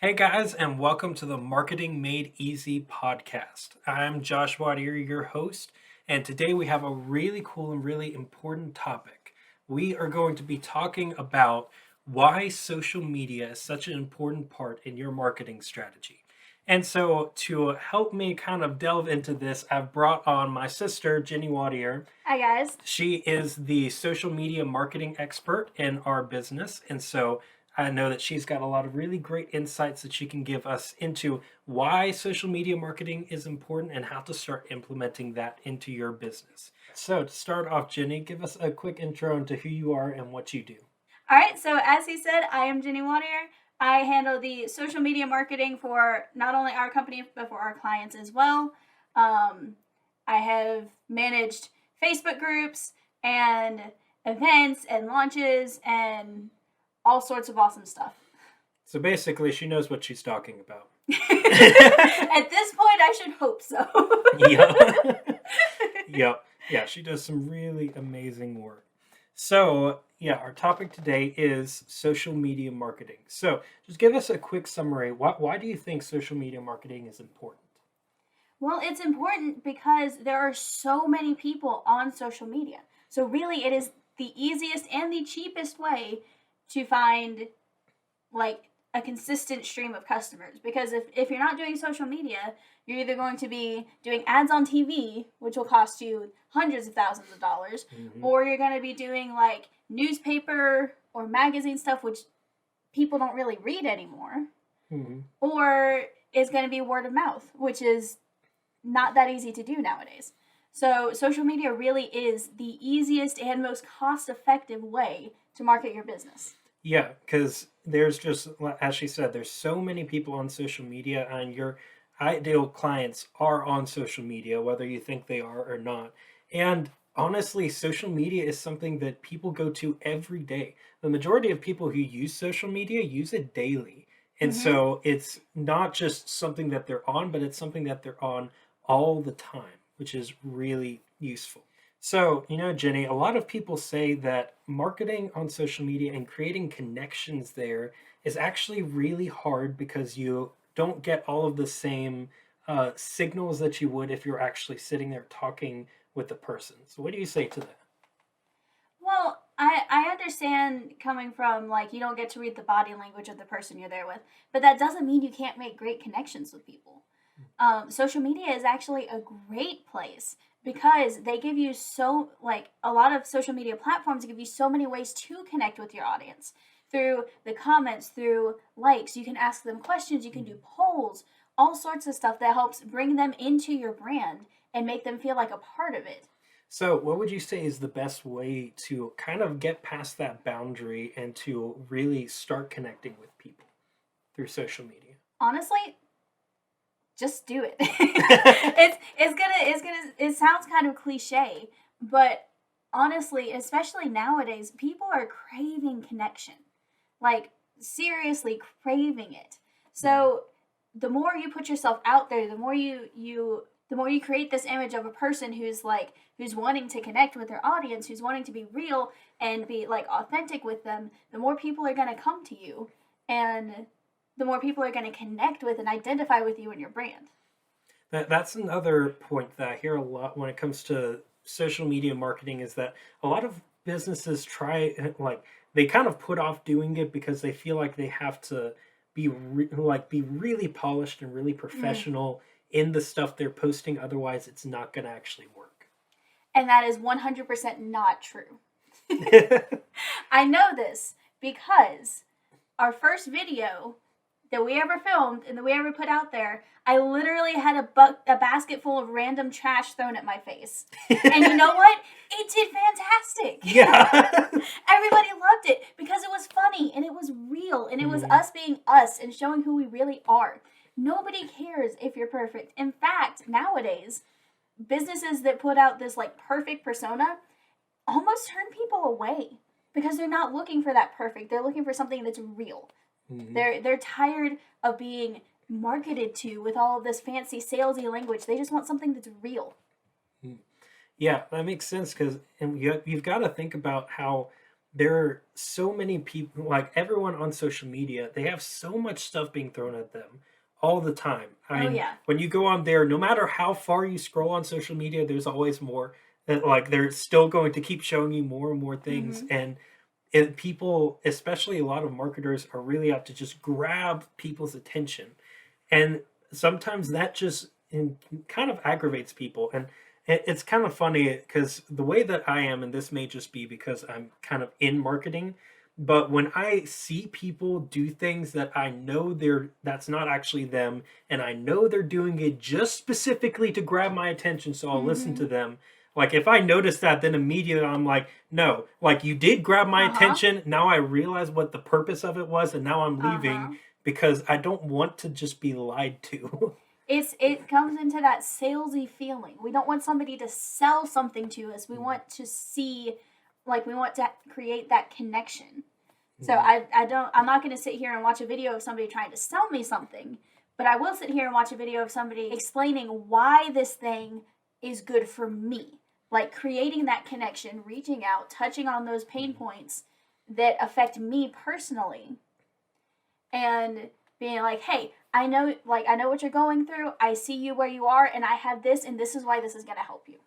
Hey guys, and welcome to the Marketing Made Easy podcast. I'm Josh Wattier, your host, and today we have a really cool and really important topic. We are going to be talking about why social media is such an important part in your marketing strategy. And so, to help me kind of delve into this, I've brought on my sister, Jenny Wattier. Hi, guys. She is the social media marketing expert in our business. And so I know that she's got a lot of really great insights that she can give us into why social media marketing is important and how to start implementing that into your business. So, to start off, Jenny, give us a quick intro into who you are and what you do. All right, so as he said, I am Jenny Wattier. I handle the social media marketing for not only our company, but for our clients as well. I have managed Facebook groups and events and launches and all sorts of awesome stuff. So, basically, she knows what she's talking about. At this point, I should hope so. Yep. Yeah, she does some really amazing work. So, yeah, our topic today is social media marketing. So, just give us a quick summary. Why do you think social media marketing is important? Well, it's important because there are so many people on social media. So, really, it is the easiest and the cheapest way to find like a consistent stream of customers. Because if you're not doing social media, you're either going to be doing ads on TV, which will cost you hundreds of thousands of dollars, or you're going to be doing like newspaper or magazine stuff, which people don't really read anymore, or is going to be word of mouth, which is not that easy to do nowadays. So, social media really is the easiest and most cost effective way to market your business. Yeah, because there's just, as she said, there's so many people on social media, and your ideal clients are on social media, whether you think they are or not. And honestly, social media is something that people go to every day. The majority of people who use social media use it daily. And so it's not just something that they're on, but it's something that they're on all the time, which is really useful. So, Jenny, a lot of people say that marketing on social media and creating connections there is actually really hard because you don't get all of the same signals that you would if you're actually sitting there talking with the person. So, what do you say to that? Well, I understand coming from like you don't get to read the body language of the person you're there with, but that doesn't mean you can't make great connections with people. Social media is actually a great place because they give you like a lot of social media platforms give you so many ways to connect with your audience through the comments, through likes. You can ask them questions, you can do polls, all sorts of stuff that helps bring them into your brand and make them feel like a part of it. So, what would you say is the best way to kind of get past that boundary and to really start connecting with people through social media? Honestly, just do it. It sounds kind of cliche, but honestly, especially nowadays, people are craving connection. Like seriously craving it. So the more you put yourself out there, the more you create this image of a person who's wanting to connect with their audience, who's wanting to be real and be like authentic with them, the more people are going to come to you and the more people are going to connect with and identify with you and your brand. That's another point that I hear a lot when it comes to social media marketing is that a lot of businesses like they kind of put off doing it because they feel like they have to be really polished and really professional in the stuff they're posting, otherwise it's not going to actually work. And that is 100% not true. I know this because our first video that we ever filmed and that we ever put out there, I literally had a basket full of random trash thrown at my face. And you know what? It did fantastic. Yeah. Everybody loved it because it was funny and it was real and it was us being us and showing who we really are. Nobody cares if you're perfect. In fact, nowadays, businesses that put out this like perfect persona almost turn people away because they're not looking for that perfect. They're looking for something that's real. They're tired of being marketed to with all of this fancy salesy language. They just want something that's real. Yeah, that makes sense because you've got to think about how there are so many people, like everyone on social media, they have so much stuff being thrown at them all the time. I Oh mean, yeah. when you go on there, no matter how far you scroll on social media, there's always more. Like they're still going to keep showing you more and more things, Mm-hmm. and people, especially a lot of marketers, are really out to just grab people's attention, and sometimes that just kind of aggravates people. And it's kind of funny because the way that I am, and this may just be because I'm kind of in marketing, but when I see people do things that I know that's not actually them, and I know they're doing it just specifically to grab my attention, so I'll listen Mm-hmm. to them. Like if I notice that, then immediately I'm like, no, like you did grab my Uh-huh. attention. Now I realize what the purpose of it was, and now I'm leaving Uh-huh. because I don't want to just be lied to. It comes into that salesy feeling. We don't want somebody to sell something to us. We want to see, like, we want to create that connection. So I'm not going to sit here and watch a video of somebody trying to sell me something, but I will sit here and watch a video of somebody explaining why this thing is good for me. Like creating that connection, reaching out, touching on those pain points that affect me personally, and being like, "Hey, I know what you're going through. I see you where you are, and I have this, and this is why this is going to help you."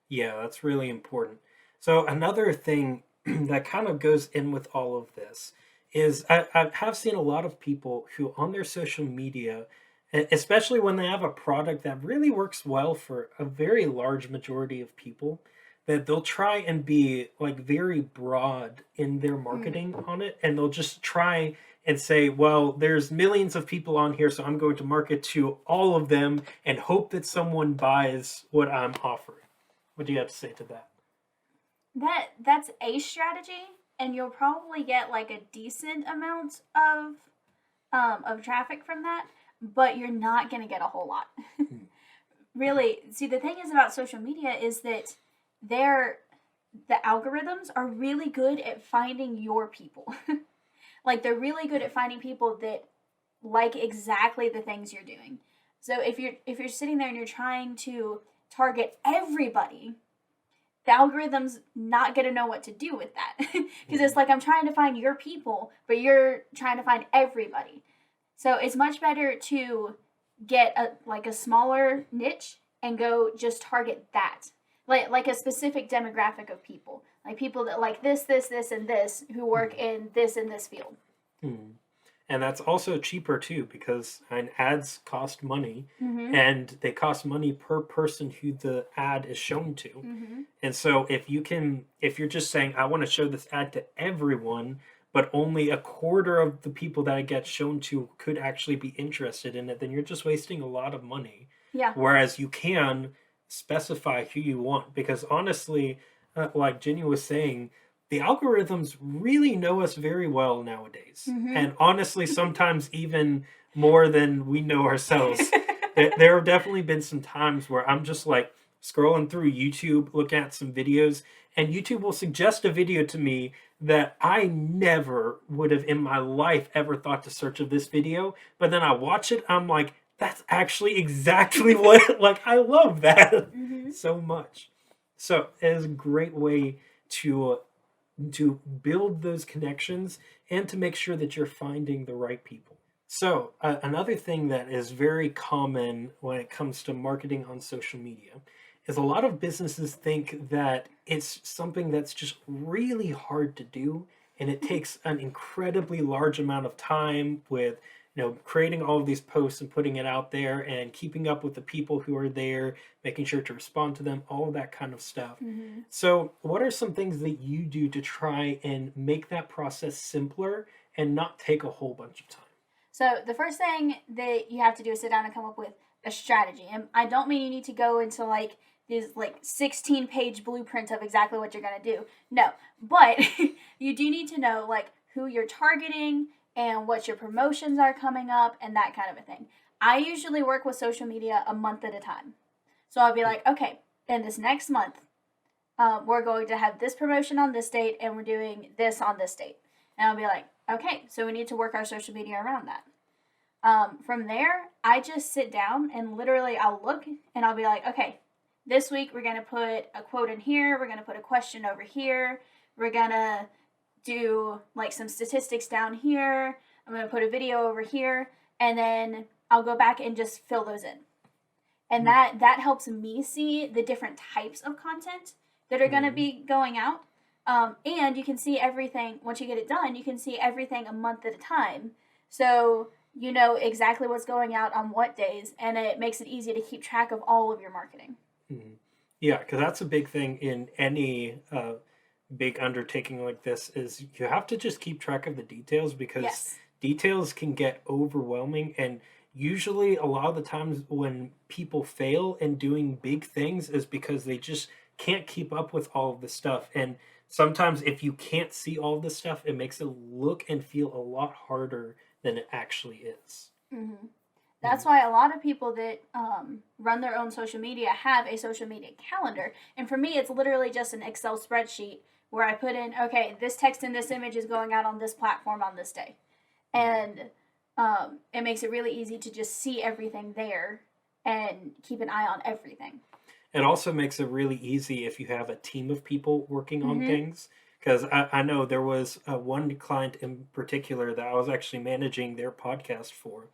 Yeah, that's really important. So another thing that kind of goes in with all of this is I have seen a lot of people who on their social media, especially when they have a product that really works well for a very large majority of people, that they'll try and be like very broad in their Mm. marketing on it, and they'll just try and say, well, there's millions of people on here, so I'm going to market to all of them and hope that someone buys what I'm offering. What do you have to say to that? That's a strategy, and you'll probably get like a decent amount of traffic from that, but you're not going to get a whole lot. Mm, Really, see, the thing is about social media is that they're the algorithms are really good at finding your people. Like they're really good at finding people that like exactly the things you're doing. So if you're sitting there and you're trying to target everybody, the algorithm's not going to know what to do with that. Because it's mm, like I'm trying to find your people, but you're trying to find everybody. So it's much better to get a smaller niche and go just target that. Like a specific demographic of people. Like people that like this, and this who work mm, in this field. mm. And that's also cheaper too because ads cost money, Mhm. and they cost money per person who the ad is shown to. Mhm. And so if you're just saying I want to show this ad to everyone, but only a quarter of the people that it gets shown to could actually be interested in it, then you're just wasting a lot of money. Yeah. Whereas you can specify who you want, because honestly, like Jenny was saying, the algorithms really know us very well nowadays. Mhm. And honestly, sometimes even more than we know ourselves. There have definitely been some times where I'm just like scrolling through YouTube, looking at some videos, and YouTube will suggest a video to me that I never would have in my life ever thought to search of this video. But then I watch it, I'm like, that's actually exactly what, like, I love that Mhm. so much. So it is a great way to build those connections and to make sure that you're finding the right people. So, another thing that is very common when it comes to marketing on social media is a lot of businesses think that it's something that's just really hard to do, and it takes an incredibly large amount of time with creating all of these posts and putting it out there and keeping up with the people who are there, making sure to respond to them, all of that kind of stuff. Mhm. So, what are some things that you do to try and make that process simpler and not take a whole bunch of time? So the first thing that you have to do is sit down and come up with a strategy. And I don't mean you need to go into like this like 16-page blueprint of exactly what you're going to do. No. But you do need to know like who you're targeting and what your promotions are coming up and that kind of a thing. I usually work with social media a month at a time. So I'll be like, okay, in this next month, we're going to have this promotion on this date and we're doing this on this date. And I'll be like, okay, so we need to work our social media around that. From there, I just sit down and literally I'll look and I'll be like, okay, this week we're going to put a quote in here, we're going to put a question over here, We're gonna do like some statistics down here. I'm gonna put a video over here, and then I'll go back and just fill those in. And that helps me see the different types of content that are gonna Mm-hmm. be going out. And you can see everything once you get it done. You can see everything a month at a time, so you know exactly what's going out on what days, and it makes it easy to keep track of all of your marketing. Mhm. Yeah, because that's a big thing in any big undertaking like this is you have to just keep track of the details because Yes. details can get overwhelming and usually a lot of the times when people fail in doing big things is because they just can't keep up with all of the stuff and sometimes if you can't see all of the stuff it makes it look and feel a lot harder than it actually is. Hmm. That's Mhm. why a lot of people that run their own social media have a social media calendar. And for me, it's literally just an Excel spreadsheet where I put in, okay, this text and this image is going out on this platform on this day. Mhm. And it makes it really easy to just see everything there and keep an eye on everything. It also makes it really easy if you have a team of people working on Mm-hmm. things. Because I know there was one client in particular that I was actually managing their podcast for.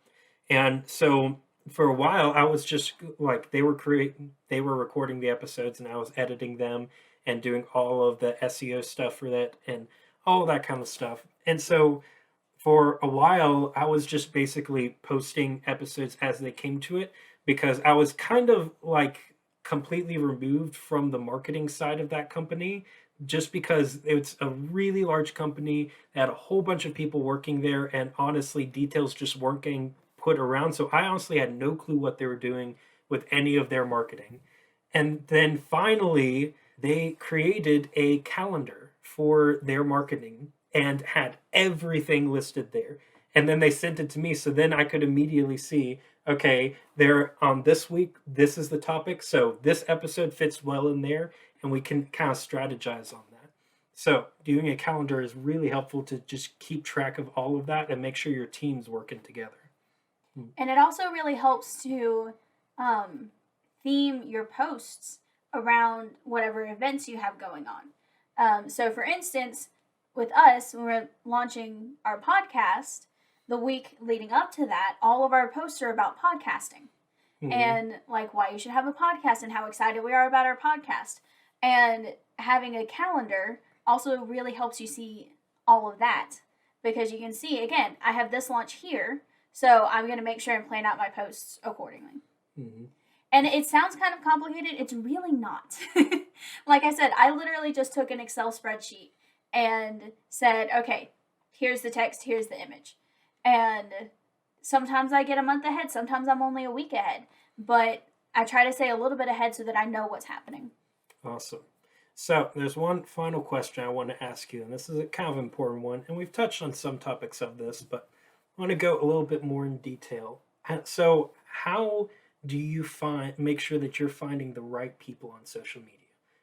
And so for a while, I was just like, they were recording the episodes and I was editing them and doing all of the SEO stuff for that and all that kind of stuff. And so for a while, I was just basically posting episodes as they came to it because I was kind of like completely removed from the marketing side of that company just because it's a really large company that had a whole bunch of people working there and honestly details just weren't getting put around so I honestly had no clue what they were doing with any of their marketing and then finally, they created a calendar for their marketing and had everything listed there. And then they sent it to me. So then I could immediately see, okay, they're on this week, this is the topic. So this episode fits well in there. And we can kind of strategize on that. So doing a calendar is really helpful to just keep track of all of that and make sure your team's working together. Hmm. And it also really helps to um, theme your posts around whatever events you have going on. So, for instance, with us, when we're launching our podcast, the week leading up to that, all of our posts are about podcasting Mm-hmm. and like why you should have a podcast and how excited we are about our podcast. And having a calendar also really helps you see all of that because you can see, again, I have this launch here, so I'm going to make sure and plan out my posts accordingly. Mm-hmm. And it sounds kind of complicated. It's really not. Like I said, I literally just took an Excel spreadsheet and said, okay, here's the text, here's the image. And sometimes I get a month ahead, sometimes I'm only a week ahead. But I try to stay a little bit ahead so that I know what's happening. Awesome. So there's one final question I want to ask you, and this is a kind of important one, and we've touched on some topics of this, but I want to go a little bit more in detail. So how do you make sure that you're finding the right people on social media?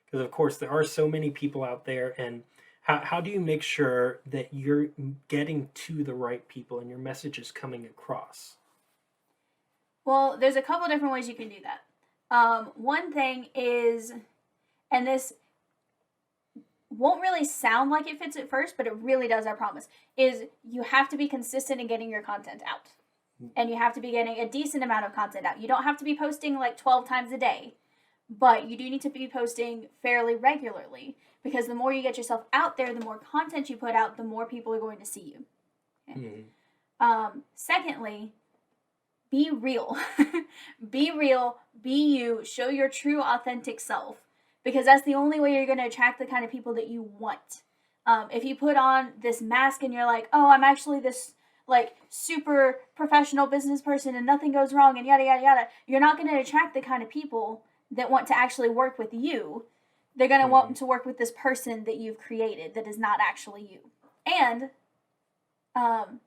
Because of course there are so many people out there, and how do you make sure that you're getting to the right people and your message is coming across? Well, there's a couple different ways you can do that. One thing is, and this won't really sound like it fits at first, but it really does, I promise, is you have to be consistent in getting your content out. And you have to be getting a decent amount of content out. You don't have to be posting like 12 times a day, but you do need to be posting fairly regularly because the more you get yourself out there, the more content you put out, the more people are going to see you. Okay? Mm-hmm. Secondly, be real. Be real, be you, show your true, authentic self because that's the only way you're going to attract the kind of people that you want. If you put on this mask and you're like, oh, I'm actually this like super professional business person and nothing goes wrong and yada yada yada, you're not going to attract the kind of people that want to actually work with you. They're going to Mm-hmm. want to work with this person that you've created that is not actually you. And um,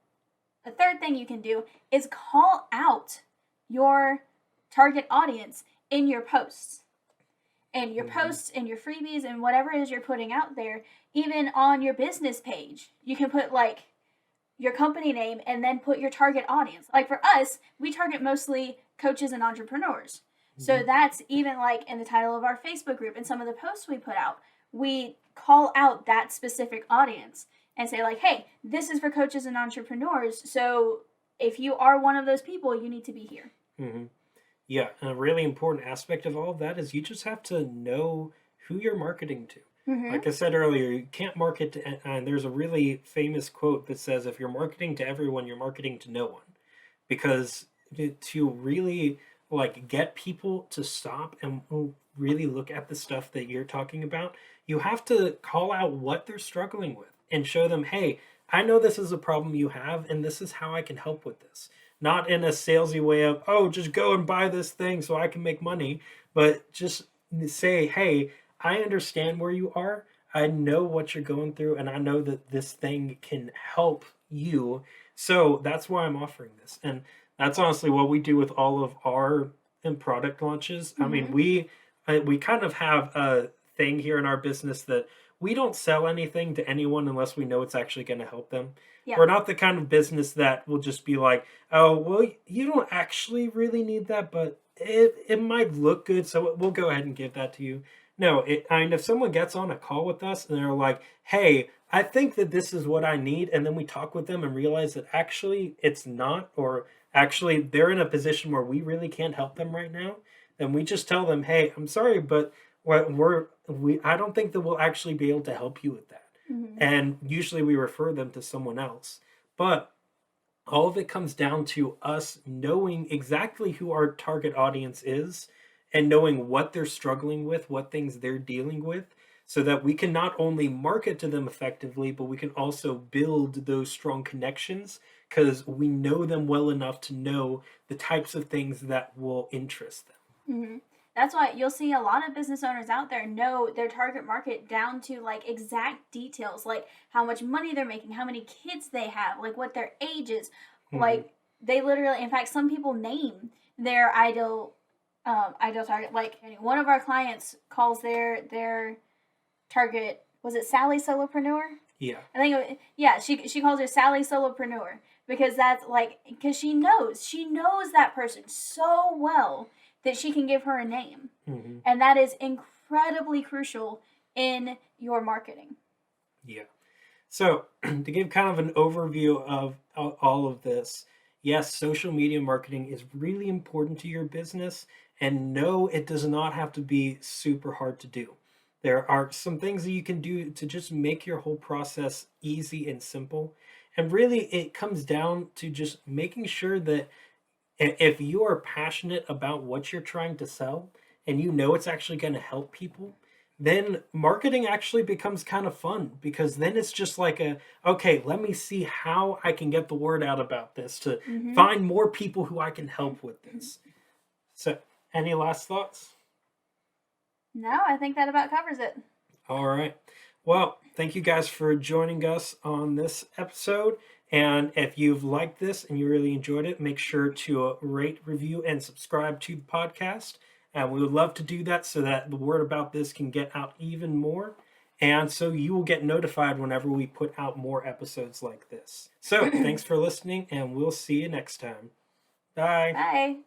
the third thing you can do is call out your target audience in your posts. And your Mm-hmm. posts and your freebies and whatever it is you're putting out there, even on your business page, you can put like your company name and then put your target audience. Like for us, we target mostly coaches and entrepreneurs. Mm-hmm. So that's even like in the title of our Facebook group and some of the posts we put out. We call out that specific audience and say like, hey, this is for coaches and entrepreneurs, so if you are one of those people, you need to be here. Hmm. Yeah, and a really important aspect of all of that is you just have to know who you're marketing to. Mm-hmm. Like I said earlier, you can't market to, and there's a really famous quote that says, if you're marketing to everyone, you're marketing to no one. Because to really like get people to stop and really look at the stuff that you're talking about, you have to call out what they're struggling with and show them, hey, I know this is a problem you have, and this is how I can help with this. Not in a salesy way of, oh, just go and buy this thing so I can make money, but just say, hey, I understand where you are. I know what you're going through, and I know that this thing can help you. So that's why I'm offering this. And that's honestly what we do with all of our product launches. I mean, Mm-hmm. we kind of have a thing here in our business that we don't sell anything to anyone unless we know it's actually going to help them. Yeah. We're not the kind of business that will just be like, oh, well, you don't actually really need that, but it might look good, so we'll go ahead and give that to you. No, I mean, if someone gets on a call with us and they're like, hey, I think that this is what I need, and then we talk with them and realize that actually it's not, or actually they're in a position where we really can't help them right now, then we just tell them, hey, I'm sorry, but we I don't think that we'll actually be able to help you with that. Mm-hmm. And usually we refer them to someone else. But all of it comes down to us knowing exactly who our target audience is and knowing what they're struggling with, what things they're dealing with, so that we can not only market to them effectively, but we can also build those strong connections because we know them well enough to know the types of things that will interest them. Mm-hmm. That's why you'll see a lot of business owners out there know their target market down to like exact details, like how much money they're making, how many kids they have, like what their age is. Hmm. Like they literally, in fact, some people name their ideal target. Like one of our clients calls their target, was it Sally Solopreneur? Yeah. I think yeah, she calls her Sally Solopreneur because that's like because she knows that person so well that she can give her a name, Hmm. and that is incredibly crucial in your marketing. Yeah. So, to give kind of an overview of all of this, yes, social media marketing is really important to your business. And no, it does not have to be super hard to do. There are some things that you can do to just make your whole process easy and simple. And really, it comes down to just making sure that if you are passionate about what you're trying to sell and you know it's actually going to help people, then marketing actually becomes kind of fun because then it's just like okay, let me see how I can get the word out about this to Mm-hmm. find more people who I can help with this. So, any last thoughts? No, I think that about covers it. All right. Well, thank you guys for joining us on this episode. And if you've liked this and you really enjoyed it, make sure to rate, review, and subscribe to the podcast. And we would love to do that so that the word about this can get out even more. And so you will get notified whenever we put out more episodes like this. So thanks for listening, and we'll see you next time. Bye. Bye.